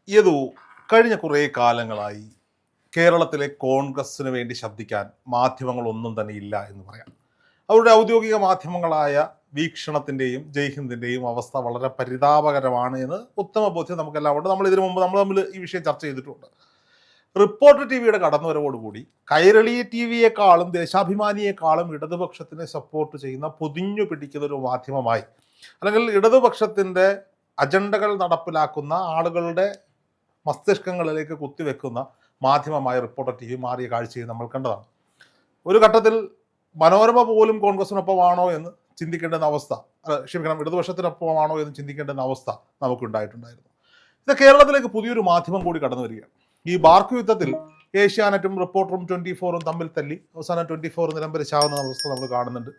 യദു കഴിഞ്ഞ കുറേ കാലങ്ങളായി കേരളത്തിലെ കോൺഗ്രസ്സിന് വേണ്ടി ശബ്ദിക്കാൻ മാധ്യമങ്ങളൊന്നും തന്നെ ഇല്ല എന്ന് പറയാം. അവരുടെ ഔദ്യോഗിക മാധ്യമങ്ങളായ വീക്ഷണത്തിൻ്റെയും ജയ്ഹിന്ദിൻ്റെയും അവസ്ഥ വളരെ പരിതാപകരമാണ് എന്ന് ഉത്തമ ബോധ്യം നമുക്കെല്ലാം ഉണ്ട്. നമ്മൾ ഇതിനു മുമ്പ് നമ്മൾ തമ്മിൽ ഈ വിഷയം ചർച്ച ചെയ്തിട്ടുണ്ട്. റിപ്പോർട്ടർ ടി വിയുടെ കടന്നുവരവോടുകൂടി കൈരളി ടി വിയെക്കാളും ദേശാഭിമാനിയെക്കാളും ഇടതുപക്ഷത്തിനെ സപ്പോർട്ട് ചെയ്യുന്ന പൊതിഞ്ഞു പിടിക്കുന്ന ഒരു മാധ്യമമായി, അല്ലെങ്കിൽ ഇടതുപക്ഷത്തിൻ്റെ അജണ്ടകൾ നടപ്പിലാക്കുന്ന ആളുകളുടെ മസ്തിഷ്കങ്ങളിലേക്ക് കുത്തിവെക്കുന്ന മാധ്യമമായ റിപ്പോർട്ടർ ടി വി മാറിയ കാഴ്ചയും നമ്മൾ കണ്ടതാണ്. ഒരു ഘട്ടത്തിൽ മനോരമ പോലും കോൺഗ്രസിനൊപ്പമാണോ എന്ന് ചിന്തിക്കേണ്ടുന്ന അവസ്ഥ, ഇടതുപക്ഷത്തിനൊപ്പമാണോ എന്ന് ചിന്തിക്കേണ്ടുന്ന അവസ്ഥ നമുക്കുണ്ടായിട്ടുണ്ടായിരുന്നു. ഇത് കേരളത്തിലേക്ക് പുതിയൊരു മാധ്യമം കൂടി കടന്നു വരികയാണ്. ഈ ബാർക്ക് യുദ്ധത്തിൽ ഏഷ്യാനെറ്റും റിപ്പോർട്ടറും 24-ഉം തമ്മിൽ തല്ലി അവസാനം 24 നിലംപരിശാവുന്ന അവസ്ഥ നമ്മൾ കാണുന്നുണ്ട്.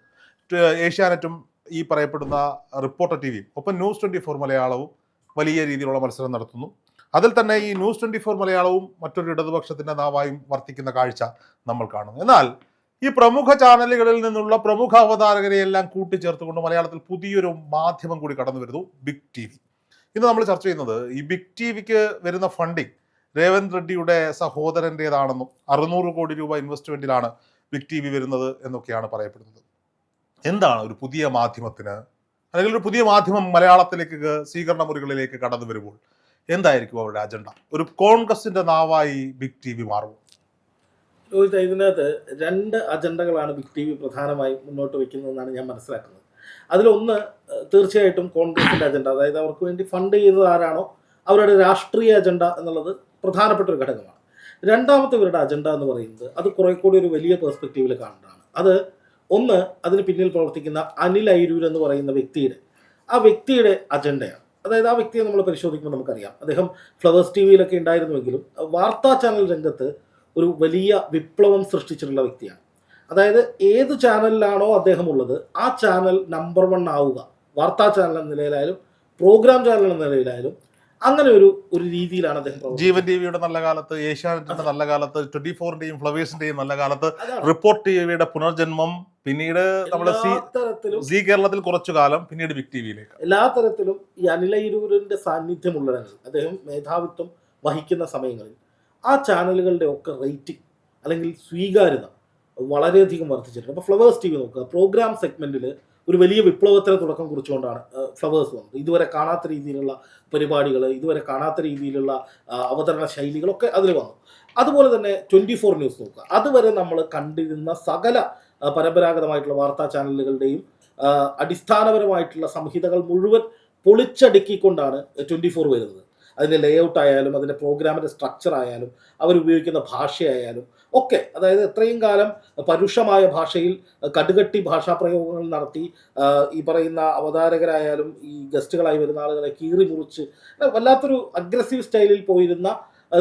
ഏഷ്യാനെറ്റും ഈ പറയപ്പെടുന്ന റിപ്പോർട്ടർ ടി വിയും ഒപ്പം ന്യൂസ് 24 മലയാളവും വലിയ രീതിയിലുള്ള മത്സരം നടത്തുന്നു. അതിൽ തന്നെ ഈ ന്യൂസ് 24 മലയാളവും മറ്റൊരു ഇടതുപക്ഷത്തിൻ്റെ നാവായും വർത്തിക്കുന്ന കാഴ്ച നമ്മൾ കാണുന്നു. എന്നാൽ ഈ പ്രമുഖ ചാനലുകളിൽ നിന്നുള്ള പ്രമുഖ അവതാരകരെയെല്ലാം കൂട്ടിച്ചേർത്തുകൊണ്ട് മലയാളത്തിൽ പുതിയൊരു മാധ്യമം കൂടി കടന്നു വരുന്നു, ബിഗ് ടി വി. ഇന്ന് നമ്മൾ ചർച്ച ചെയ്യുന്നത് ഈ ബിഗ് ടി വിക്ക് വരുന്ന ഫണ്ടിങ് രേവന്ത് റെഡ്ഡിയുടെ സഹോദരൻ്റേതാണെന്നും 600 കോടി രൂപ ഇൻവെസ്റ്റ്മെൻറ്റിലാണ് ബിഗ് ടി വി വരുന്നത് എന്നൊക്കെയാണ് പറയപ്പെടുന്നത്. എന്താണ് ഒരു പുതിയ മാധ്യമത്തിന്, അല്ലെങ്കിൽ ഒരു പുതിയ മാധ്യമം മലയാളത്തിലേക്ക് സ്വീകരണ മുറികളിലേക്ക് കടന്നു വരുമ്പോൾ എന്തായിരിക്കും അവരുടെ അജണ്ട? ഒരു കോൺഗ്രസിന്റെ നാവായി ബിഗ് ടി വി മാറും. ഇതിനകത്ത് 2 അജണ്ടകളാണ് ബിഗ് ടി വി പ്രധാനമായും മുന്നോട്ട് വയ്ക്കുന്നതെന്നാണ് ഞാൻ മനസ്സിലാക്കുന്നത്. അതിലൊന്ന് തീർച്ചയായിട്ടും കോൺഗ്രസിന്റെ അജണ്ട, അതായത് അവർക്ക് വേണ്ടി ഫണ്ട് ചെയ്യുന്നത് ആരാണോ അവരുടെ രാഷ്ട്രീയ അജണ്ട എന്നുള്ളത് പ്രധാനപ്പെട്ട ഒരു ഘടകമാണ്. രണ്ടാമത്തെ ഇവരുടെ അജണ്ട എന്ന് പറയുന്നത് അത് കുറെ കൂടി ഒരു വലിയ പെർസ്പെക്റ്റീവിൽ കാണേണ്ടതാണ്. അത് ഒന്ന്, അതിന് പിന്നിൽ പ്രവർത്തിക്കുന്ന അനിൽ അയിരൂർ എന്ന് പറയുന്ന വ്യക്തിയുടെ അജണ്ടയാണ്. അതായത് ആ വ്യക്തിയെ നമ്മൾ പരിശോധിക്കുമ്പോൾ നമുക്കറിയാം, അദ്ദേഹം ഫ്ലവേഴ്സ് ടി വിയിലൊക്കെ ഉണ്ടായിരുന്നുവെങ്കിലും വാർത്താ ചാനൽ രംഗത്ത് ഒരു വലിയ വിപ്ലവം സൃഷ്ടിച്ചിട്ടുള്ള വ്യക്തിയാണ്. അതായത് ഏത് ചാനലിലാണോ അദ്ദേഹം ഉള്ളത് ആ ചാനൽ നമ്പർ 1 ആവുക, വാർത്താ ചാനൽ എന്ന നിലയിലായാലും പ്രോഗ്രാം ചാനൽ എന്ന നിലയിലായാലും, അങ്ങനെ ഒരു രീതിയിലാണ് അദ്ദേഹം. ജീവൻ ടിവിയുടെ നല്ല കാലത്ത്, ഏഷ്യാനെറ്റിന്റെ നല്ല കാലത്ത്, 24-ന്റെയും ഫ്ലവേഴ്സിന്റെയും നല്ല കാലത്ത്, റിപ്പോർട്ട് ടിവിയുടെ പുനർജന്മം, പിന്നീട് നമ്മുടെ സി കേരളത്തിൽ കുറച്ചു കാലം, പിന്നീട് ബിഗ് ടിവിയിലേക്ക്. എല്ലാ തരത്തിലും ഈ അനിൽ അയിരൂരിന്റെ സാന്നിധ്യമുള്ളവരിൽ അദ്ദേഹം മേധാവിത്വം വഹിക്കുന്ന സമയങ്ങളിൽ ആ ചാനലുകളുടെ ഒക്കെ റേറ്റിംഗ് അല്ലെങ്കിൽ സ്വീകാര്യത വളരെയധികം വർദ്ധിച്ചിട്ടുണ്ട്. അപ്പോൾ ഫ്ലവേഴ്സ് ടി വി നോക്കുക, പ്രോഗ്രാം സെഗ്മെന്റിൽ ഒരു വലിയ വിപ്ലവത്തിന് തുടക്കം കുറിച്ചുകൊണ്ടാണ് ഫ്ലവേഴ്സ് വന്നത്. ഇതുവരെ കാണാത്ത രീതിയിലുള്ള പരിപാടികൾ, ഇതുവരെ കാണാത്ത രീതിയിലുള്ള അവതരണ ശൈലികളൊക്കെ അതിൽ വന്നു. അതുപോലെ തന്നെ 24 ന്യൂസ് നോക്കുക, അതുവരെ നമ്മൾ കണ്ടിരുന്ന സകല പരമ്പരാഗതമായിട്ടുള്ള വാർത്താ ചാനലുകളുടെയും അടിസ്ഥാനപരമായിട്ടുള്ള സംഹിതകൾ മുഴുവൻ പൊളിച്ചടുക്കിക്കൊണ്ടാണ് 24 വരുന്നത്. അതിൻ്റെ ലേഔട്ട് ആയാലും അതിൻ്റെ പ്രോഗ്രാമിൻ്റെ സ്ട്രക്ചർ ആയാലും അവരുപയോഗിക്കുന്ന ഭാഷയായാലും ഒക്കെ, അതായത് എത്രയും കാലം പരുഷമായ ഭാഷയിൽ കടുകട്ടി ഭാഷാപ്രയോഗങ്ങൾ നടത്തി ഈ പറയുന്ന അവതാരകരായാലും ഈ ഗസ്റ്റുകളായി വരുന്ന ആളുകളെ കീറി മുറിച്ച് വല്ലാത്തൊരു അഗ്രസീവ് സ്റ്റൈലിൽ പോയിരുന്ന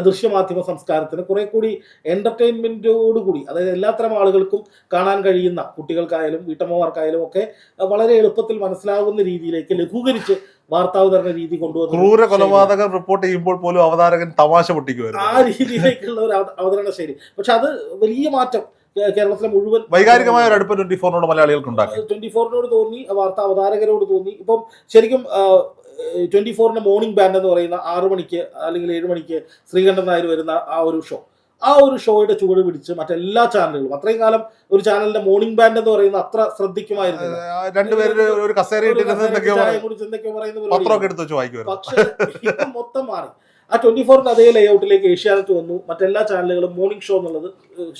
ദൃശ്യമാധ്യമ സംസ്കാരത്തിന് കുറെ കൂടി എൻ്റർടൈൻമെൻറ്റോടുകൂടി, അതായത് എല്ലാത്തരം ആളുകൾക്കും കാണാൻ കഴിയുന്ന, കുട്ടികൾക്കായാലും വീട്ടമ്മമാർക്കായാലും ഒക്കെ വളരെ എളുപ്പത്തിൽ മനസ്സിലാകുന്ന രീതിയിലേക്ക് ലഘൂകരിച്ച് വാർത്താവതരണ രീതി കൊണ്ടുവന്നു. ക്രൂര കൊലപാതകം റിപ്പോർട്ട് ചെയ്യുമ്പോൾ പോലും അവതാരകൻ തമാശ പൊട്ടിക്കുമായിരുന്നു. ആ രീതിയിലേക്കുള്ള ഒരു അവതരണ ശൈലി. പക്ഷെ അത് വലിയ മാറ്റം കേരളത്തിലെ മുഴുവൻ വൈകാരികമായ ഒരു അടുപ്പ് 24-നോട് മലയാളികൾക്ക് ഉണ്ടാക്കി. 24-നോട് തോന്നി, വാർത്താ അവതാരകരോട് തോന്നി. ഇപ്പം ശരിക്കും 24-ന്റെ മോർണിംഗ് ബാൻഡ് എന്ന് പറയുന്ന 6 മണിക്ക് അല്ലെങ്കിൽ 7 മണിക്ക് ശ്രീകണ്ഠൻ നായർ വരുന്ന ആ ഒരു ഷോയുടെ ചുവട് പിടിച്ച് മറ്റെല്ലാ ചാനലുകളും, അത്രയും കാലം ഒരു ചാനലിന്റെ മോർണിംഗ് ബാൻഡ് എന്ന് പറയുന്ന അത്ര ശ്രദ്ധിക്കുമായിരുന്നു. പക്ഷെ ഇപ്പം മൊത്തം മാറി. ആ 24-ന്റെ അതേ ലേഔട്ടിലേക്ക് ഏഷ്യാനെറ്റ് വന്നു. മറ്റെല്ലാ ചാനലുകളും മോർണിംഗ് ഷോ എന്നുള്ളത്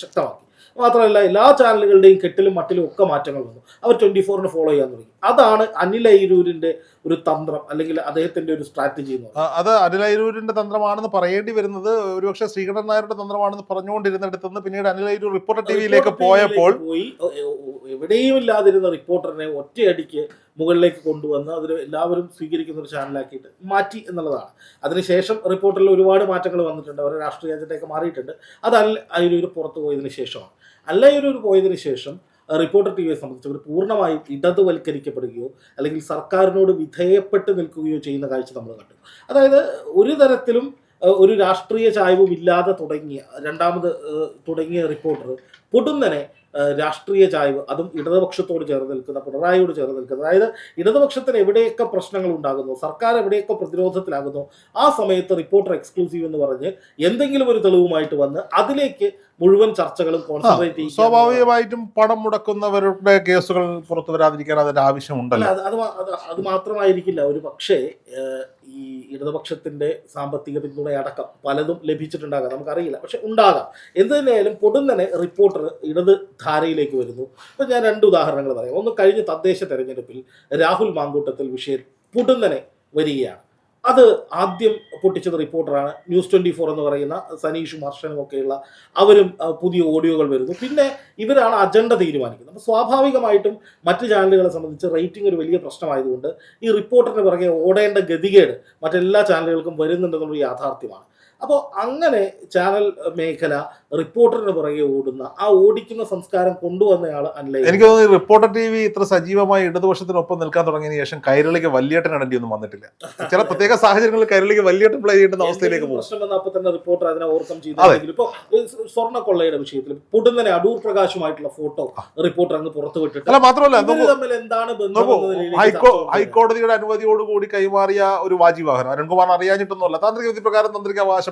ശക്തമാക്കി. മാത്രമല്ല എല്ലാ ചാനലുകളുടെയും കെട്ടിലും മട്ടിലും ഒക്കെ മാറ്റങ്ങൾ വന്നു. അവർ 24-നെ ഫോളോ ചെയ്യാൻ തുടങ്ങി. അതാണ് അനിൽ അയിരൂരിന്റെ ഒരു തന്ത്രം, അല്ലെങ്കിൽ അദ്ദേഹത്തിന്റെ ഒരു സ്ട്രാറ്റജി എന്ന് പറയുന്നത്. അത് അനിൽ അയിരൂരിന്റെ തന്ത്രമാണെന്ന് പറയേണ്ടി വരുന്നത് ഒരുപക്ഷെ ശ്രീകണ്ഠൻ നായരുടെ തന്ത്രമാണെന്ന് പറഞ്ഞുകൊണ്ടിരുന്നിടത്തുനിന്ന് പിന്നീട് അനിൽ അയിരൂർ റിപ്പോർട്ടർ ടിവിയിലേക്ക് പോയപ്പോൾ എവിടെയും ഇല്ലാതിരുന്ന റിപ്പോർട്ടറിനെ ഒറ്റയടിക്ക് മുകളിലേക്ക് കൊണ്ടുവന്ന് അതിൽ എല്ലാവരും സ്വീകരിക്കുന്ന ഒരു ചാനലാക്കിയിട്ട് മാറ്റി എന്നുള്ളതാണ്. അതിനുശേഷം റിപ്പോർട്ടറിൽ ഒരുപാട് മാറ്റങ്ങൾ വന്നിട്ടുണ്ട്, അവരുടെ രാഷ്ട്രീയ അജണ്ടയൊക്കെ മാറിയിട്ടുണ്ട്. അത് അയിരൂർ പുറത്തു പോയതിനു ശേഷമാണ്. അയിരൂർ പോയതിനു ശേഷം റിപ്പോർട്ടർ ടി വിയെ സംബന്ധിച്ച് പൂർണ്ണമായും ഇടതുവൽക്കരിക്കപ്പെടുകയോ അല്ലെങ്കിൽ സർക്കാരിനോട് വിധേയപ്പെട്ട് നിൽക്കുകയോ ചെയ്യുന്ന കാഴ്ച നമ്മൾ കണ്ടു. അതായത് ഒരു തരത്തിലും ഒരു രാഷ്ട്രീയ ചായ്വും ഇല്ലാതെ തുടങ്ങിയ റിപ്പോർട്ടർ പൊടുന്നനെ രാഷ്ട്രീയ ചായ്വ്, അതും ഇടതുപക്ഷത്തോട് ചേർന്ന് നിൽക്കുന്ന, പിണറായിയോട് ചേർന്ന് നിൽക്കുന്ന, അതായത് ഇടതുപക്ഷത്തിന് എവിടെയൊക്കെ പ്രശ്നങ്ങൾ ഉണ്ടാകുന്നു, സർക്കാർ എവിടെയൊക്കെ പ്രതിരോധത്തിലാകുന്നു, ആ സമയത്ത് റിപ്പോർട്ടർ എക്സ്ക്ലൂസീവ് എന്ന് പറഞ്ഞ് എന്തെങ്കിലും ഒരു തെളിവുമായിട്ട് വന്ന് അതിലേക്ക് മുഴുവൻ ചർച്ചകളും കോൺസെൻട്രേറ്റ് ചെയ്യും. സ്വാഭാവികമായിട്ടും പണം മുടക്കുന്നവരുടെ കേസുകൾ പുറത്തു വരാതിരിക്കാൻ അതിന്റെ ആവശ്യമുണ്ടല്ലോ. അത് മാത്രമായിരിക്കില്ല, ഒരു പക്ഷേ ഈ ഇടതുപക്ഷത്തിന്റെ സാമ്പത്തിക പിന്തുണയടക്കം പലതും ലഭിച്ചിട്ടുണ്ടാകാം, നമുക്കറിയില്ല, പക്ഷെ ഉണ്ടാകാം. എന്ത് തന്നെയായാലും പൊടുന്നനെ റിപ്പോർട്ടർ ഇടത് ധാരയിലേക്ക് വരുന്നു. ഇപ്പൊ ഞാൻ 2 ഉദാഹരണങ്ങൾ പറയാം. ഒന്ന്, കഴിഞ്ഞ തദ്ദേശ തെരഞ്ഞെടുപ്പിൽ രാഹുൽ മാങ്കൂട്ടത്തിൽ വിഷയം പൊടുന്നനെ വരികയാണ്. അത് ആദ്യം പൊട്ടിച്ചത് റിപ്പോർട്ടറാണ്. ന്യൂസ് 24 എന്ന് പറയുന്ന സനീഷും ഹർഷനും ഒക്കെയുള്ള അവരും പുതിയ ഓഡിയോകൾ വരുന്നു. പിന്നെ ഇവരാണ് അജണ്ട തീരുമാനിക്കുന്നത്. അപ്പോൾ സ്വാഭാവികമായിട്ടും മറ്റ് ചാനലുകളെ സംബന്ധിച്ച് റേറ്റിംഗ് ഒരു വലിയ പ്രശ്നമായതുകൊണ്ട് ഈ റിപ്പോർട്ടറിന് പിറകെ ഓടേണ്ട ഗതികേട് മറ്റെല്ലാ ചാനലുകൾക്കും വരുന്നുണ്ടെന്നുള്ള യാഥാർത്ഥ്യമാണ്. അപ്പോൾ അങ്ങനെ ചാനൽ മേഖല റിപ്പോർട്ടറിന് പുറകെ ഓടുന്ന, ആ ഓടിക്കുന്ന സംസ്കാരം കൊണ്ടുവന്നയാൾ അല്ല. എനിക്ക് തോന്നുന്നു റിപ്പോർട്ടർ TV ഇത്ര സജീവമായി ഇടതുപക്ഷത്തിനൊപ്പം നിൽക്കാൻ തുടങ്ങിയതിന് ശേഷം കൈരളിക്ക് വലിയേട്ടൻ ഇടേണ്ടി ഒന്നും വന്നിട്ടില്ല. ചില പ്രത്യേക സാഹചര്യങ്ങളിൽ കൈരളിക്ക് വലിയേട്ടൻ പ്ലേ ചെയ്യേണ്ട അവസ്ഥയിലേക്ക് പോകും. പ്രശ്നം വന്നപ്പോൾ തന്നെ റിപ്പോർട്ടർ അതിനെ ഓവർകം ചെയ്തെങ്കിലും ഇപ്പോൾ സ്വർണ്ണക്കൊള്ളയുടെ വിഷയത്തിൽ പൊടുന്നനെ അടൂർ പ്രകാശുമായിട്ടുള്ള ഫോട്ടോ റിപ്പോർട്ടർ അങ്ങ് പുറത്തു വിട്ടിട്ട്, അല്ല മാത്രമല്ല തമ്മിൽ എന്താണ് ബന്ധം, ഹൈക്കോടതിയുടെ അനുമതിയോടുകൂടി കൈമാറിയ ഒരു വാജിവാഹനം അരുൺകുമാർ അറിയാഞ്ഞിട്ടൊന്നുമല്ല, താന്ത്രിക വിധി പ്രകാരം തന്ത്രിക്ക് അവകാശപ്പെട്ട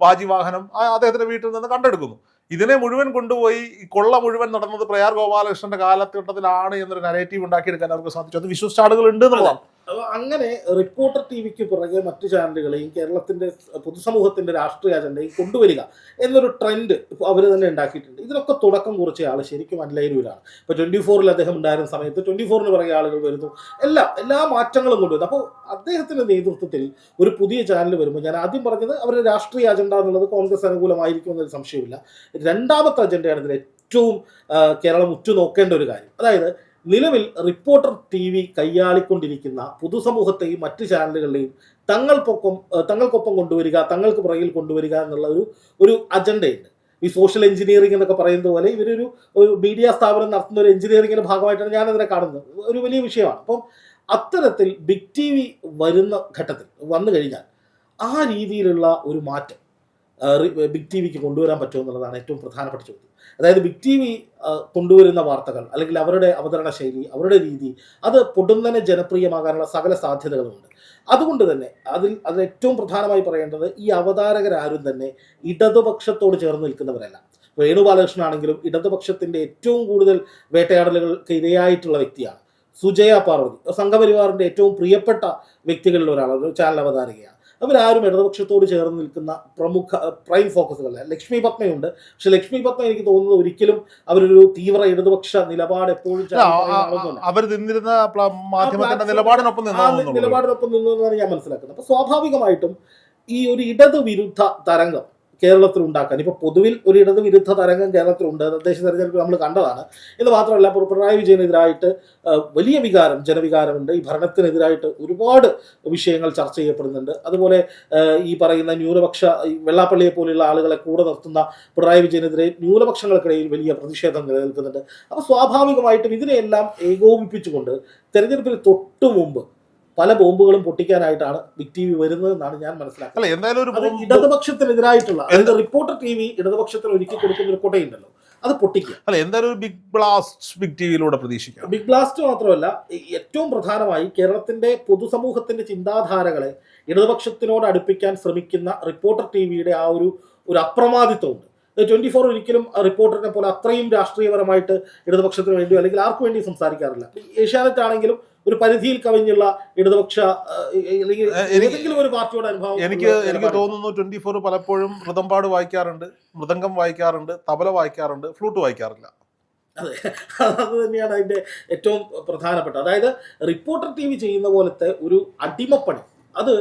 വാജിവാഹനം അദ്ദേഹത്തിന്റെ വീട്ടിൽ നിന്ന് കണ്ടെടുക്കുന്നു. ഇതിനെ മുഴുവൻ കൊണ്ടുപോയി കൊള്ള മുഴുവൻ നടന്നത് പ്രയാർ ഗോപാലകൃഷ്ണന്റെ കാലഘട്ടത്തിലാണ് എന്നൊരു നരേറ്റീവ് ഉണ്ടാക്കിയെടുക്കാൻ അവർക്ക് സാധിച്ചു. അത് വിശ്വസിച്ച ആളുകൾ ഉണ്ട് എന്നുള്ളതാണ്. അങ്ങനെ റിപ്പോർട്ടർ TVക്ക് പുറകെ മറ്റു ചാനലുകളെയും കേരളത്തിന്റെ പൊതുസമൂഹത്തിന്റെ രാഷ്ട്രീയ അജണ്ടയും കൊണ്ടുവരിക എന്നൊരു ട്രെൻഡ് അവർ തന്നെ ഉണ്ടാക്കിയിട്ടുണ്ട്. ഇതിനൊക്കെ തുടക്കം കുറിച്ച ആൾ ശരിക്കും അനിലയിലൂരാണ്. ഇപ്പോൾ 24 അദ്ദേഹം ഉണ്ടായിരുന്ന സമയത്ത് 24 പുറകെ ആളുകൾ വരുന്നു, എല്ലാ മാറ്റങ്ങളും കൊണ്ടുവരുന്നു. അപ്പോൾ അദ്ദേഹത്തിന്റെ നേതൃത്വത്തിൽ ഒരു പുതിയ ചാനൽ വരുമ്പോൾ, ഞാൻ ആദ്യം പറഞ്ഞത് അവരുടെ രാഷ്ട്രീയ അജണ്ട എന്നുള്ളത് കോൺഗ്രസ് അനുകൂലമായിരിക്കും എന്നൊരു സംശയമില്ല. രണ്ടാമത്തെ അജണ്ടയാണ് ഇതിൽ ഏറ്റവും കേരളം ഉറ്റുനോക്കേണ്ട ഒരു കാര്യം. അതായത് നിലവിൽ റിപ്പോർട്ടർ TV കൈയാളിക്കൊണ്ടിരിക്കുന്ന പൊതുസമൂഹത്തെയും മറ്റ് ചാനലുകളെയും തങ്ങൾക്കൊപ്പം കൊണ്ടുവരിക, തങ്ങൾക്ക് പുറകിൽ കൊണ്ടുവരിക എന്നുള്ള ഒരു അജണ്ടയുണ്ട്. ഈ സോഷ്യൽ എഞ്ചിനീയറിംഗ് എന്നൊക്കെ പറയുന്നത് പോലെ ഇവരൊരു മീഡിയ സ്ഥാപനം നടത്തുന്ന ഒരു എഞ്ചിനീയറിംഗിന്റെ ഭാഗമായിട്ടാണ് ഞാനതിനെ കാണുന്നത്. ഒരു വലിയ വിഷയമാണ്. അപ്പം അത്തരത്തിൽ ബിഗ് TV വന്നു കഴിഞ്ഞാൽ ആ രീതിയിലുള്ള ഒരു മാറ്റം ബിഗ് TVക്ക് കൊണ്ടുവരാൻ പറ്റുമെന്നുള്ളതാണ് ഏറ്റവും പ്രധാനപ്പെട്ട ചോദ്യം. അതായത് ബിഗ് TV കൊണ്ടുവരുന്ന വാർത്തകൾ, അല്ലെങ്കിൽ അവരുടെ അവതരണ ശൈലി, അവരുടെ രീതി, അത് പൊടുന്നനെ ജനപ്രിയമാകാനുള്ള സകല സാധ്യതകളുമുണ്ട്. അതുകൊണ്ട് തന്നെ അതിൽ ഏറ്റവും പ്രധാനമായി പറയേണ്ടത്, ഈ അവതാരകരാരും തന്നെ ഇടതുപക്ഷത്തോട് ചേർന്ന് നിൽക്കുന്നവരല്ല. വേണുഗോപാലകൃഷ്ണനാണെങ്കിലും ഇടതുപക്ഷത്തിന്റെ ഏറ്റവും കൂടുതൽ വേട്ടയാടലുകൾക്ക് ഇരയായിട്ടുള്ള വ്യക്തിയാണ്. സുജയ പാർവതി സംഘപരിവാറിന്റെ ഏറ്റവും പ്രിയപ്പെട്ട വ്യക്തികളിൽ ഒരാളാണ്, ചാനൽ അവതാരകയാണ്. അവരാരും ഇടതുപക്ഷത്തോട് ചേർന്ന് നിൽക്കുന്ന പ്രമുഖ പ്രൈം ഫോക്കസുകളല്ല. ലക്ഷ്മി പത്മയുണ്ട്, പക്ഷെ ലക്ഷ്മി പത്മ എനിക്ക് തോന്നുന്നത് ഒരിക്കലും അവരൊരു തീവ്ര ഇടതുപക്ഷ നിലപാട് എപ്പോഴും അവർ നിന്നിരുന്ന മാധ്യമത്തിന്റെ നിലപാടിനൊപ്പം നിന്നു എന്നാണ് ഞാൻ മനസ്സിലാക്കുന്നത്. അപ്പൊ സ്വാഭാവികമായിട്ടും ഈ ഒരു ഇടത് വിരുദ്ധ തരംഗം കേരളത്തിൽ ഉണ്ടാക്കാൻ, ഇപ്പോൾ പൊതുവിൽ ഒരു ഇടതുവിരുദ്ധ തരംഗം കേരളത്തിലുണ്ട്, തദ്ദേശ തെരഞ്ഞെടുപ്പ് നമ്മൾ കണ്ടതാണ്. എന്ന് മാത്രമല്ല, പിണറായി വിജയനെതിരായിട്ട് വലിയ ജനവികാരമുണ്ട്. ഈ ഭരണത്തിനെതിരായിട്ട് ഒരുപാട് വിഷയങ്ങൾ ചർച്ച ചെയ്യപ്പെടുന്നുണ്ട്. അതുപോലെ ഈ പറയുന്ന ന്യൂനപക്ഷ വെള്ളാപ്പള്ളിയെ പോലെയുള്ള ആളുകളെ കൂടെ നിർത്തുന്ന പിണറായി വിജയനെതിരെ ന്യൂനപക്ഷങ്ങൾക്കിടയിൽ വലിയ പ്രതിഷേധം നിലനിൽക്കുന്നുണ്ട്. അപ്പോൾ സ്വാഭാവികമായിട്ടും ഇതിനെയെല്ലാം ഏകോപിപ്പിച്ചുകൊണ്ട് തെരഞ്ഞെടുപ്പിന് തൊട്ടു മുമ്പ് പല ബോംബുകളും പൊട്ടിക്കാനായിട്ടാണ് ബിഗ് TV വരുന്നത് എന്നാണ് ഞാൻ മനസ്സിലാക്കുന്നത്. ഇടതുപക്ഷത്തിനെതിരായിട്ടുള്ള, അതായത് റിപ്പോർട്ടർ TV ഇടതുപക്ഷത്തിന് ഒരുക്കി കൊടുക്കുന്ന ഒരു കൊടയുണ്ടല്ലോ, അത് പൊട്ടിക്കുക. എന്തായാലും ഒരു ബിഗ് ബ്ലാസ്റ്റ് ബിഗ് TVയിലൂടെ പ്രതീക്ഷിക്കാം. ബിഗ് ബ്ലാസ്റ്റ് മാത്രമല്ല, ഏറ്റവും പ്രധാനമായി കേരളത്തിന്റെ പൊതുസമൂഹത്തിന്റെ ചിന്താധാരകളെ ഇടതുപക്ഷത്തിനോട് അടുപ്പിക്കാൻ ശ്രമിക്കുന്ന റിപ്പോർട്ടർ TVയുടെ ആ ഒരു അപ്രമാദിത്വമുണ്ട്. 24 ഒരിക്കലും റിപ്പോർട്ടറിനെ പോലെ അത്രയും രാഷ്ട്രീയപരമായിട്ട് ഇടതുപക്ഷത്തിന് വേണ്ടിയോ അല്ലെങ്കിൽ ആർക്കു വേണ്ടി സംസാരിക്കാറില്ല. ഏഷ്യാനെറ്റ് ആണെങ്കിലും ഒരു പരിധിയിൽ കവിഞ്ഞുള്ള ഇടതുപക്ഷ ഏതെങ്കിലും ഒരു പാർട്ടിയുടെ അനുഭവം എനിക്ക് തോന്നുന്നു 24 പലപ്പോഴും മൃദംപാട് വായിക്കാറുണ്ട്, മൃദംഗം വായിക്കാറുണ്ട്, തബല വായിക്കാറുണ്ട്, ഫ്ലൂട്ട് വായിക്കാറില്ല. അതെ, അത് തന്നെയാണ് അതിന്റെ ഏറ്റവും പ്രധാനപ്പെട്ട. അതായത് റിപ്പോർട്ടർ TV ചെയ്യുന്ന പോലത്തെ ഒരു അടിമപ്പണി അത്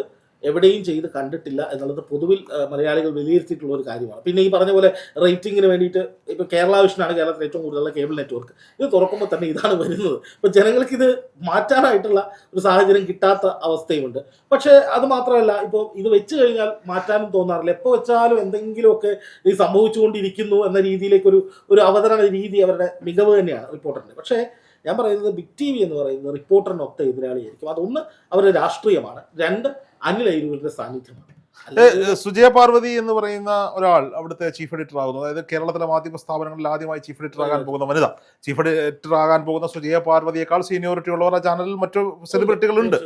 എവിടെയും ചെയ്ത് കണ്ടിട്ടില്ല എന്നുള്ളത് പൊതുവിൽ മലയാളികൾ വിലയിരുത്തിയിട്ടുള്ള ഒരു കാര്യമാണ്. പിന്നെ ഈ പറഞ്ഞ പോലെ റേറ്റിംഗിന് വേണ്ടിയിട്ട് ഇപ്പോൾ കേരള വിഷനാണ് കേരളത്തിൽ ഏറ്റവും കൂടുതലുള്ള കേബിൾ നെറ്റ്വർക്ക്. ഇത് തുറക്കുമ്പോൾ തന്നെ ഇതാണ് വരുന്നത്. അപ്പോൾ ജനങ്ങൾക്കിത് മാറ്റാനായിട്ടുള്ള ഒരു സാഹചര്യം കിട്ടാത്ത അവസ്ഥയുമുണ്ട്. പക്ഷേ അത് മാത്രമല്ല, ഇപ്പോൾ ഇത് വെച്ച് കഴിഞ്ഞാൽ മാറ്റാനും തോന്നാറില്ല. എപ്പോൾ വെച്ചാലും എന്തെങ്കിലുമൊക്കെ ഇത് സംഭവിച്ചുകൊണ്ടിരിക്കുന്നു എന്ന രീതിയിലേക്കൊരു അവതരണ രീതി അവരുടെ മികവ് തന്നെയാണ് റിപ്പോർട്ടറിൻ്റെ. പക്ഷേ ഞാൻ പറയുന്നത് ബിഗ് TV എന്ന് പറയുന്നത് റിപ്പോർട്ടറിനൊത്ത എതിരാളിയായിരിക്കും. അതൊന്ന് അവരുടെ രാഷ്ട്രീയമാണ്, രണ്ട് അനിൽ അയ്യൂരിന്റെ സാന്നിധ്യമാണ്. സുജയ പാർവതി എന്ന് പറയുന്ന ഒരാൾ അവിടുത്തെ ചീഫ് എഡിറ്റർ ആകുന്നു. അതായത് കേരളത്തിലെ മാധ്യമ സ്ഥാപനങ്ങളിൽ ആദ്യമായി ചീഫ് എഡിറ്റർ ആകാൻ പോകുന്ന വനിത. ചീഫ് എഡിറ്റർ ആകാൻ പോകുന്ന സുജയ പാർവതിയേക്കാൾ സീനിയോറിറ്റി ഉള്ളവർ ആ ചാനലിൽ മറ്റു സെലിബ്രിറ്റികളുണ്ട്.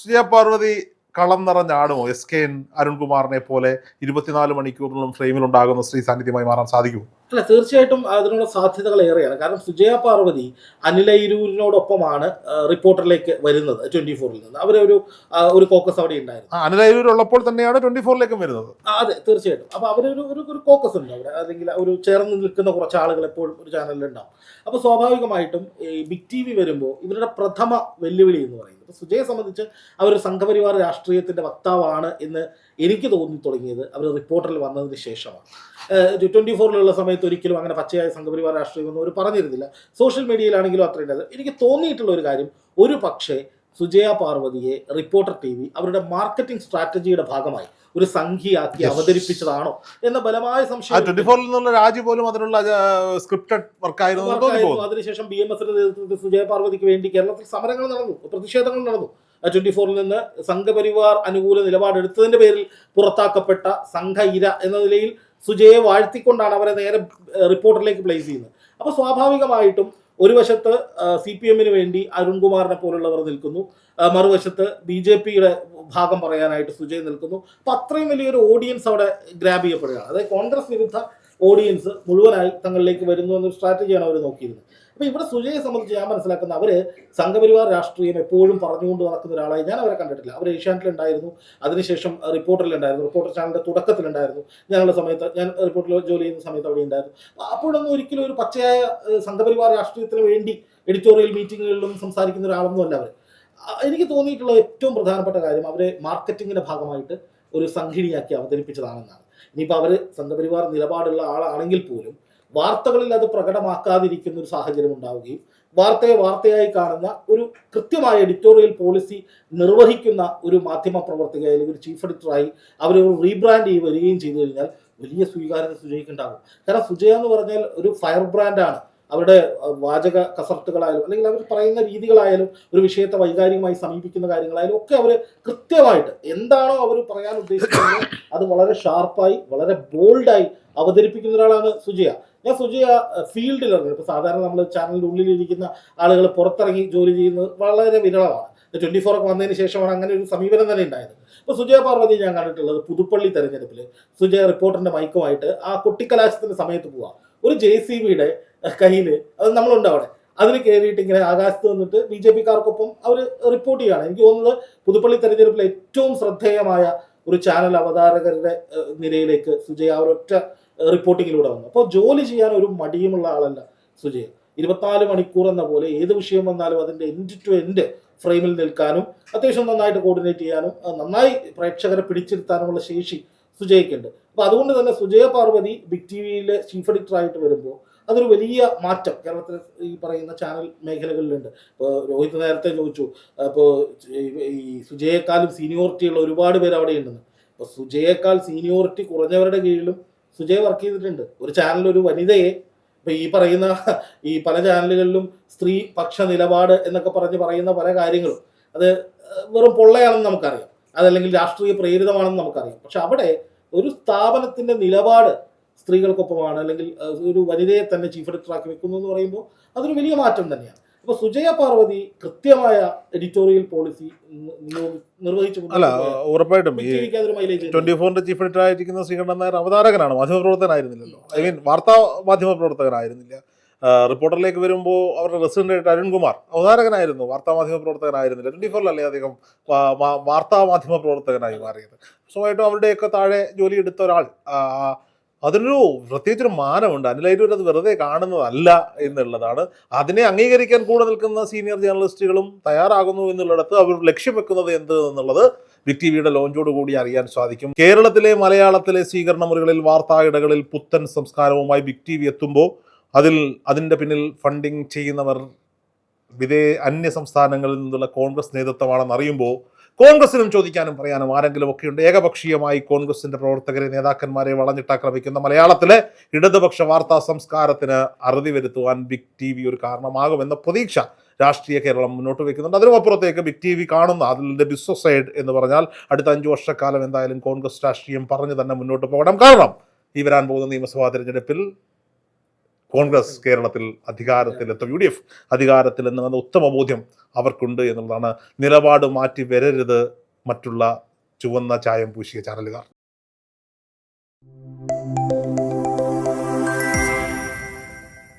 സുജയ പാർവതി കളം നിറഞ്ഞാടുമോ SKN അരുൺകുമാറിനെ പോലെ 24 മണിക്കൂറിലും ഫ്രെയിമിൽ ഉണ്ടാകുന്ന സ്ത്രീ സാന്നിധ്യമായി മാറാൻ സാധിക്കുമോ? അല്ല, തീർച്ചയായിട്ടും അതിനുള്ള സാധ്യതകൾ ഏറെയാണ്. കാരണം സുജയ പാർവതി അനിൽ അയിരൂരിനോടൊപ്പമാണ് റിപ്പോർട്ടറിലേക്ക് വരുന്നത് 24-ൽ നിന്ന്. ഒരു കോക്കസ് അവിടെ ഉണ്ടായിരുന്നു. അനിൽ അയിരൂർ ഉള്ളപ്പോൾ തന്നെയാണ് 24-ലേക്കും വരുന്നത്. അതെ, തീർച്ചയായിട്ടും. അപ്പൊ ഒരു കോക്കസ് ഉണ്ട് അവിടെ, അല്ലെങ്കിൽ ഒരു ചേർന്ന് നിൽക്കുന്ന കുറച്ച് ആളുകൾ എപ്പോഴും ഒരു ചാനലിൽ ഉണ്ടാവും. അപ്പൊ സ്വാഭാവികമായിട്ടും ഈ ബിഗ് TV വരുമ്പോൾ ഇവരുടെ പ്രഥമ വെല്ലുവിളി എന്ന് പറയുന്നത്, സുജയെ സംബന്ധിച്ച് അവർ സംഘപരിവാർ രാഷ്ട്രീയത്തിന്റെ വക്താവാണ് എന്ന് എനിക്ക് തോന്നി തുടങ്ങിയത് അവർ റിപ്പോർട്ടറിൽ വന്നതിന് ശേഷമാണ്. 24-ലുള്ള സമയത്ത് ഒരിക്കലും അങ്ങനെ പച്ചയായ സംഘപരിവാർ രാഷ്ട്രീയമൊന്നും അവർ പറഞ്ഞിരുന്നില്ല. സോഷ്യൽ മീഡിയയിലാണെങ്കിലും അത്രയും എനിക്ക് തോന്നിയിട്ടുള്ള ഒരു കാര്യം, ഒരു പക്ഷേ സുജയ പാർവതിയെ റിപ്പോർട്ടർ TV അവരുടെ മാർക്കറ്റിംഗ് സ്ട്രാറ്റജിയുടെ ഭാഗമായി ഒരു സംഖ്യയാക്കി അവതരിപ്പിച്ചതാണോ എന്ന ബലമായ സംശയം. 24-ൽ നിന്നുള്ള രാജി പോലും അതിനുള്ള സ്ക്രിപ്റ്റഡ് വർക്കായിരുന്നു. അതിനുശേഷം BMS-ന്റെ നേതൃത്വത്തിൽ സുജയ പാർവതിക്ക് വേണ്ടി കേരളത്തിൽ സമരങ്ങൾ നടന്നു, പ്രതിഷേധങ്ങൾ നടന്നു. 24-ൽ നിന്ന് സംഘപരിവാർ അനുകൂല നിലപാടെടുത്തതിന്റെ പേരിൽ പുറത്താക്കപ്പെട്ട സംഘ ഇര എന്ന നിലയിൽ സുജയെ വാഴ്ത്തിക്കൊണ്ടാണ് അവരെ നേരെ റിപ്പോർട്ടറിലേക്ക് പ്ലേസ് ചെയ്യുന്നത്. അപ്പോൾ സ്വാഭാവികമായിട്ടും ഒരു വശത്ത് CPM-ന് വേണ്ടി അരുൺകുമാറിനെ പോലുള്ളവർ നിൽക്കുന്നു, മറുവശത്ത് BJP-യുടെ ഭാഗം പറയാനായിട്ട് സുജയ് നിൽക്കുന്നു. അപ്പം അത്രയും വലിയൊരു ഓഡിയൻസ് അവിടെ ഗ്രാബ് ചെയ്യപ്പെടുകയാണ്. അതായത് കോൺഗ്രസ് വിരുദ്ധ ഓഡിയൻസ് മുഴുവനായി തങ്ങളിലേക്ക് വരുന്നു എന്നൊരു സ്ട്രാറ്റജിയാണ് അവർ നോക്കിയിരുന്നത്. അപ്പോൾ ഇവിടെ സുജയെ സംബന്ധിച്ച് ഞാൻ മനസ്സിലാക്കുന്ന, അവർ സംഘപരിവാർ രാഷ്ട്രീയം എപ്പോഴും പറഞ്ഞുകൊണ്ട് നടക്കുന്ന ഒരാളായി ഞാൻ അവരെ കണ്ടിട്ടില്ല. അവർ ഏഷ്യാനെറ്റിലുണ്ടായിരുന്നു, അതിനുശേഷം റിപ്പോർട്ടറിലുണ്ടായിരുന്നു, റിപ്പോർട്ടർ ചാനലിൻ്റെ തുടക്കത്തിലുണ്ടായിരുന്നു. ഞങ്ങളുടെ സമയത്ത് ഞാൻ റിപ്പോർട്ടറിൽ ജോലി ചെയ്യുന്ന സമയത്ത് അവിടെ ഉണ്ടായിരുന്നു. അപ്പോഴൊന്നും ഒരിക്കലും ഒരു പച്ചയായ സംഘപരിവാർ രാഷ്ട്രീയത്തിന് വേണ്ടി എഡിറ്റോറിയൽ മീറ്റിങ്ങുകളിലും സംസാരിക്കുന്ന ഒരാളൊന്നും അല്ല അവർ. എനിക്ക് തോന്നിയിട്ടുള്ള ഏറ്റവും പ്രധാനപ്പെട്ട കാര്യം, അവരെ മാർക്കറ്റിങ്ങിൻ്റെ ഭാഗമായിട്ട് ഒരു സംഘിണിയാക്കി അവതരിപ്പിച്ചതാണെന്നാണ്. ഇനിയിപ്പോൾ അവർ സംഘപരിവാർ നിലപാടുള്ള ആളാണെങ്കിൽ പോലും വാർത്തകളിൽ അത് പ്രകടമാക്കാതിരിക്കുന്ന ഒരു സാഹചര്യം ഉണ്ടാവുകയും വാർത്തയെ വാർത്തയായി കാണുന്ന ഒരു കൃത്യമായ എഡിറ്റോറിയൽ പോളിസി നിർവഹിക്കുന്ന ഒരു മാധ്യമ പ്രവർത്തക അല്ലെങ്കിൽ ഒരു ചീഫ് എഡിറ്ററായി അവരൊരു റീബ്രാൻഡ് ചെയ്ത് വരികയും ചെയ്തു കഴിഞ്ഞാൽ വലിയ സ്വീകാര്യത സുജയ്ക്ക് ഉണ്ടാകും. കാരണം സുജയ എന്ന് പറഞ്ഞാൽ ഒരു ഫയർ ബ്രാൻഡാണ്. അവരുടെ വാചക കസർട്ടുകളായാലും അല്ലെങ്കിൽ അവർ പറയുന്ന രീതികളായാലും ഒരു വിഷയത്തെ വൈകാരികമായി സമീപിക്കുന്ന കാര്യങ്ങളായാലും ഒക്കെ അവർ കൃത്യമായിട്ട് എന്താണോ അവർ പറയാൻ ഉദ്ദേശിക്കുന്നത് അത് വളരെ ഷാർപ്പായി വളരെ ബോൾഡായി അവതരിപ്പിക്കുന്ന ഒരാളാണ് സുജയ. ഞാൻ സുജയ ഫീൽഡിൽ ഇറങ്ങി, ഇപ്പോൾ സാധാരണ നമ്മൾ ചാനലിൻ്റെ ഉള്ളിലിരിക്കുന്ന ആളുകൾ പുറത്തിറങ്ങി ജോലി ചെയ്യുന്നത് വളരെ വിരളമാണ്. 24 ഒക്കെ വന്നതിന് ശേഷമാണ് അങ്ങനെ ഒരു സമീപനം തന്നെ ഉണ്ടായത്. ഇപ്പോൾ സുജയ പാർവതി ഞാൻ കണ്ടിട്ടുള്ളത് പുതുപ്പള്ളി തെരഞ്ഞെടുപ്പിൽ സുജയ റിപ്പോർട്ടറിൻ്റെ മൈക്കുമായിട്ട് ആ കൊട്ടിക്കലാശത്തിൻ്റെ സമയത്ത് പോവാം, ഒരു JCB-യുടെ കയ്യിൽ അത് നമ്മളുണ്ട് അവിടെ, അതിൽ കയറിയിട്ട് ഇങ്ങനെ ആകാശത്ത് നിന്നിട്ട് BJP-കാർക്കൊപ്പം അവർ റിപ്പോർട്ട് ചെയ്യുകയാണ്. എനിക്ക് തോന്നുന്നത് പുതുപ്പള്ളി തെരഞ്ഞെടുപ്പിലെ ഏറ്റവും ശ്രദ്ധേയമായ ഒരു ചാനൽ അവതാരകരുടെ നിരയിലേക്ക് സുജയ ഒരൊറ്റ റിപ്പോർട്ടിങ്ങിലൂടെ വന്നു. അപ്പോൾ ജോലി ചെയ്യാൻ ഒരു മടിയുമുള്ള ആളല്ല സുജയ. 24 മണിക്കൂർ എന്ന പോലെ ഏത് വിഷയം വന്നാലും അതിൻ്റെ എൻഡ് ടു എൻഡ് ഫ്രെയിമിൽ നിൽക്കാനും അത്യാവശ്യം നന്നായിട്ട് കോർഡിനേറ്റ് ചെയ്യാനും നന്നായി പ്രേക്ഷകരെ പിടിച്ചിരുത്താനുമുള്ള ശേഷി സുജയ്ക്കുണ്ട്. അപ്പോൾ അതുകൊണ്ട് തന്നെ സുജയ പാർവതി ബിഗ് TV-യിലെ ചീഫ് എഡിറ്ററായിട്ട് വരുമ്പോൾ അതൊരു വലിയ മാറ്റം കേരളത്തിൽ ഈ പറയുന്ന ചാനൽ മേഖലകളിലുണ്ട്. ഇപ്പോൾ രോഹിത് നേരത്തെ ചോദിച്ചു, ഇപ്പോൾ ഈ സുജയേക്കാളും സീനിയോറിറ്റിയുള്ള ഒരുപാട് പേര് അവിടെ ഉണ്ടെന്ന്. അപ്പോൾ സുജയേക്കാൾ സീനിയോറിറ്റി കുറഞ്ഞവരുടെ കീഴിലും സുജയ വർക്ക് ചെയ്തിട്ടുണ്ട്. ഒരു ചാനൽ ഒരു വനിതയെ ഇപ്പോൾ ഈ പറയുന്ന ഈ പല ചാനലുകളിലും സ്ത്രീ പക്ഷ നിലപാട് എന്നൊക്കെ പറയുന്ന പല കാര്യങ്ങളും അത് വെറും പൊള്ളയാണെന്ന് നമുക്കറിയാം, അതല്ലെങ്കിൽ രാഷ്ട്രീയ പ്രേരിതമാണെന്ന് നമുക്കറിയാം. പക്ഷെ അവിടെ ഒരു സ്ഥാപനത്തിൻ്റെ നിലപാട് സ്ത്രീകൾക്കൊപ്പമാണ്, അല്ലെങ്കിൽ ഒരു വനിതയെ തന്നെ ചീഫ് എഡിറ്ററാക്കി വെക്കുന്നു എന്ന് പറയുമ്പോൾ അതൊരു വലിയ മാറ്റം തന്നെയാണ്. അപ്പോൾ സുജയ പാർവതി കൃത്യമായ എഡിറ്റോറിയൽ പോളിസി നിർവഹിച്ചു. അല്ല, ഉറപ്പായിട്ടും ഈ 24-ന്റെ ചീഫ് എഡിറ്റർ ആയിരിക്കുന്ന ശ്രീകണ്ഠൻ നായർ അവതാരകനാണ്, മാധ്യമപ്രവർത്തകനായിരുന്നില്ലല്ലോ. ഐ മീൻ വാർത്താ മാധ്യമ പ്രവർത്തകനായിരുന്നില്ല. റിപ്പോർട്ടറിലേക്ക് വരുമ്പോൾ അവരുടെ റെസിഡന്റ് അരുൺകുമാർ അവതാരകനായിരുന്നു, വാർത്താ മാധ്യമ പ്രവർത്തകനായിരുന്നില്ല. 24-ലല്ലേ അദ്ദേഹം വാർത്താ മാധ്യമ പ്രവർത്തകനായി മാറിയത്. സ്വയമായിട്ടും അവരുടെയൊക്കെ താഴെ ജോലി എടുത്ത ഒരാൾ, അതിനൊരു പ്രത്യേകിച്ചൊരു മാനമുണ്ട്. അനിൽ അയിരൂർ അത് വെറുതെ കാണുന്നതല്ല എന്നുള്ളതാണ്. അതിനെ അംഗീകരിക്കാൻ കൂടെ നിൽക്കുന്ന സീനിയർ ജേർണലിസ്റ്റുകളും തയ്യാറാകുന്നു എന്നുള്ളിടത്ത് അവർ ലക്ഷ്യം വെക്കുന്നത് എന്ത് എന്നുള്ളത് ബിഗ് TV-യുടെ ലോഞ്ചോട് കൂടി അറിയാൻ സാധിക്കും. കേരളത്തിലെ മലയാളത്തിലെ സ്വീകരണ മുറികളിൽ വാർത്താ ഇടകളിൽ പുത്തൻ സംസ്കാരവുമായി ബിഗ് TV എത്തുമ്പോൾ അതിൻ്റെ പിന്നിൽ ഫണ്ടിങ് ചെയ്യുന്നവർ അന്യ സംസ്ഥാനങ്ങളിൽ നിന്നുള്ള കോൺഗ്രസ് നേതൃത്വമാണെന്ന് അറിയുമ്പോൾ കോൺഗ്രസിനും ചോദിക്കാനും പറയാനും ആരെങ്കിലും ഒക്കെ ഉണ്ട്. ഏകപക്ഷീയമായി കോൺഗ്രസിന്റെ പ്രവർത്തകരെ നേതാക്കന്മാരെ വളഞ്ഞിട്ടാക്രമിക്കുന്ന മലയാളത്തിലെ ഇടതുപക്ഷ വാർത്താ സംസ്കാരത്തിന് അറുതി വരുത്തുവാൻ ബിഗ് TV ഒരു കാരണമാകുമെന്ന പ്രതീക്ഷ രാഷ്ട്രീയ കേരളം മുന്നോട്ട് വയ്ക്കുന്നുണ്ട്. അതിനും അപ്പുറത്തേക്ക് ബിഗ് ടി വി കാണുന്ന അതിൻ്റെ ബിസിനസ് സൈഡ് എന്ന് പറഞ്ഞാൽ അടുത്ത 5 വർഷക്കാലം എന്തായാലും കോൺഗ്രസ് രാഷ്ട്രീയം പറഞ്ഞു തന്നെ മുന്നോട്ട് പോകണം. കാരണം ഈ വരാൻ പോകുന്ന നിയമസഭാ തെരഞ്ഞെടുപ്പിൽ കോൺഗ്രസ് കേരളത്തിൽ അധികാരത്തിലെത്തും, UDF അധികാരത്തിലെത്തുമെന്ന ഉത്തമ ബോധ്യം അവർക്കുണ്ട് എന്നുള്ളതാണ്. നിലപാട് മാറ്റി വരരുത് മറ്റുള്ള ചുവന്ന ചായം പൂശിയ ചാനലുകാർ.